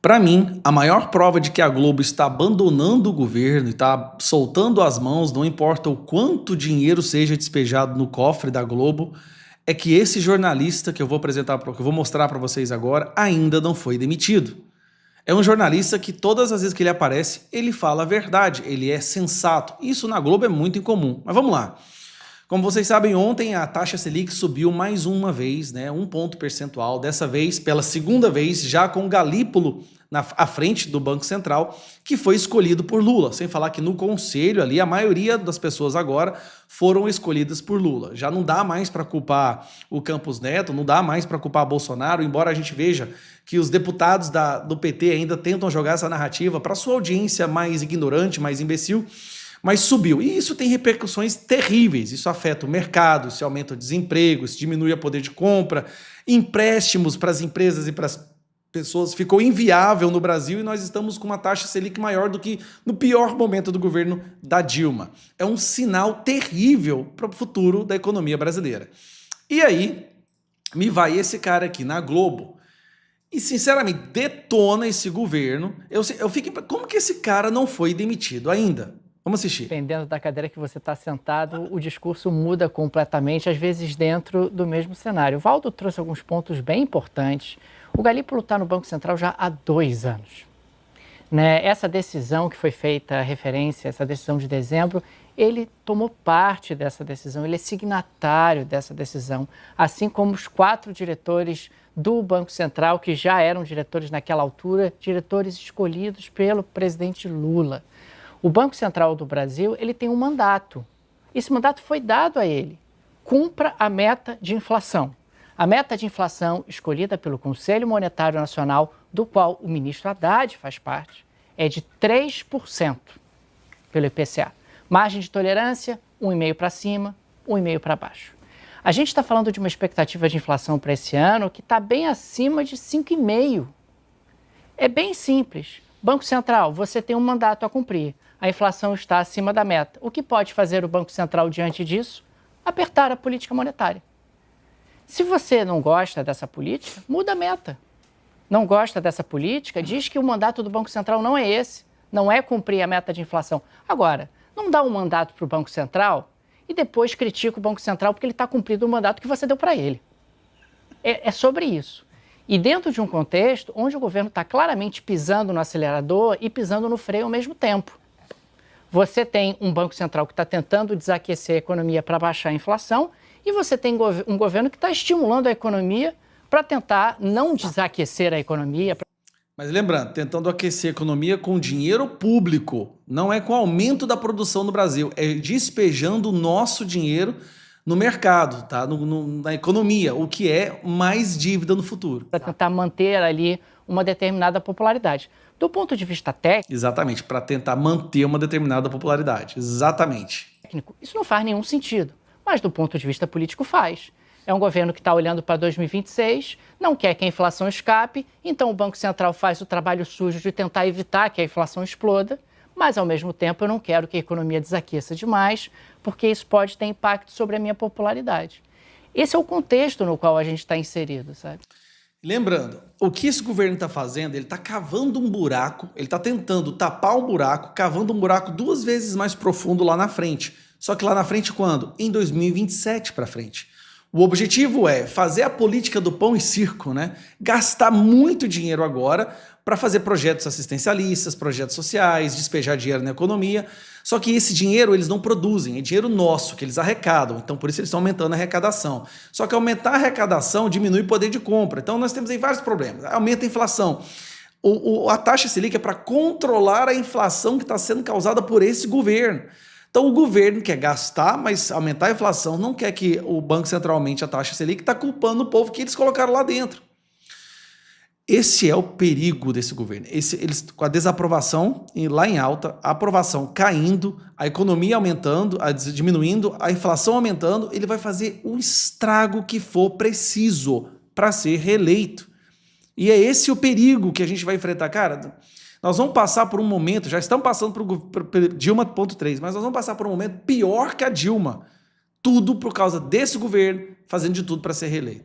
Para mim, a maior prova de que a Globo está abandonando o governo e está soltando as mãos, não importa o quanto dinheiro seja despejado no cofre da Globo, é que esse jornalista que eu vou apresentar, que eu vou mostrar para vocês agora, ainda não foi demitido. É um jornalista que todas as vezes que ele aparece, ele fala a verdade, ele é sensato. Isso na Globo é muito incomum. Mas vamos lá. Como vocês sabem, ontem a taxa Selic subiu mais uma vez, né, 1 ponto percentual, dessa vez pela segunda vez, já com o Galípolo à frente do Banco Central, que foi escolhido por Lula. Sem falar que no conselho ali, a maioria das pessoas agora foram escolhidas por Lula. Já não dá mais para culpar o Campos Neto, não dá mais para culpar Bolsonaro, embora a gente veja que os deputados do PT ainda tentam jogar essa narrativa para sua audiência mais ignorante, mais imbecil, mas subiu. E isso tem repercussões terríveis. Isso afeta o mercado, isso aumenta o desemprego, isso diminui o poder de compra, empréstimos para as empresas e para as pessoas ficou inviável no Brasil e nós estamos com uma taxa Selic maior do que no pior momento do governo da Dilma. É um sinal terrível para o futuro da economia brasileira. E aí, me vai esse cara aqui na Globo e, sinceramente, detona esse governo. Eu fico, como que esse cara não foi demitido ainda? Vamos assistir. Dependendo da cadeira que você está sentado, o discurso muda completamente, às vezes dentro do mesmo cenário. O Valdo trouxe alguns pontos bem importantes. O Galípolo está no Banco Central já há 2 anos. Né? Essa decisão que foi feita, referência, essa decisão de dezembro, ele tomou parte dessa decisão, ele é signatário dessa decisão, assim como os 4 diretores do Banco Central, que já eram diretores naquela altura, diretores escolhidos pelo presidente Lula. O Banco Central do Brasil, ele tem um mandato. Esse mandato foi dado a ele. Cumpra a meta de inflação. A meta de inflação escolhida pelo Conselho Monetário Nacional, do qual o ministro Haddad faz parte, é de 3% pelo IPCA. Margem de tolerância, 1,5% para cima, 1,5% para baixo. A gente está falando de uma expectativa de inflação para esse ano que está bem acima de 5,5%. É bem simples. Banco Central, você tem um mandato a cumprir. A inflação está acima da meta. O que pode fazer o Banco Central diante disso? Apertar a política monetária. Se você não gosta dessa política, muda a meta. Não gosta dessa política, diz que o mandato do Banco Central não é esse, não é cumprir a meta de inflação. Agora, não dá um mandato para o Banco Central e depois critica o Banco Central porque ele está cumprindo o mandato que você deu para ele. É sobre isso. E dentro de um contexto onde o governo está claramente pisando no acelerador e pisando no freio ao mesmo tempo. Você tem um Banco Central que está tentando desaquecer a economia para baixar a inflação e você tem um governo que está estimulando a economia para tentar não desaquecer a economia. Mas lembrando, tentando aquecer a economia com dinheiro público, não é com aumento da produção no Brasil, é despejando o nosso dinheiro no mercado, tá? Na economia, o que é mais dívida no futuro. Para tentar manter ali uma determinada popularidade. Do ponto de vista técnico... Exatamente, para tentar manter uma determinada popularidade. Exatamente. Isso não faz nenhum sentido, mas do ponto de vista político faz. É um governo que está olhando para 2026, não quer que a inflação escape, então o Banco Central faz o trabalho sujo de tentar evitar que a inflação exploda, mas ao mesmo tempo eu não quero que a economia desaqueça demais, porque isso pode ter impacto sobre a minha popularidade. Esse é o contexto no qual a gente está inserido, sabe? Lembrando, o que esse governo está fazendo, ele está cavando um buraco, ele está tentando tapar um buraco, cavando um buraco 2 vezes mais profundo lá na frente. Só que lá na frente quando? Em 2027 para frente. O objetivo é fazer a política do pão e circo, né? Gastar muito dinheiro agora para fazer projetos assistencialistas, projetos sociais, despejar dinheiro na economia. Só que esse dinheiro eles não produzem, é dinheiro nosso, que eles arrecadam. Então, por isso eles estão aumentando a arrecadação. Só que aumentar a arrecadação diminui o poder de compra. Então, nós temos aí vários problemas. Aumenta a inflação. A taxa Selic é para controlar a inflação que está sendo causada por esse governo. Então, o governo quer gastar, mas aumentar a inflação, não quer que o Banco Central aumente a taxa Selic, está culpando o povo que eles colocaram lá dentro. Esse é o perigo desse governo. Eles, com a desaprovação lá em alta, a aprovação caindo, a economia aumentando, diminuindo, a inflação aumentando, ele vai fazer o estrago que for preciso para ser reeleito. E é esse o perigo que a gente vai enfrentar. Cara, nós vamos passar por um momento, já estamos passando por Dilma 1.3, mas nós vamos passar por um momento pior que a Dilma. Tudo por causa desse governo fazendo de tudo para ser reeleito.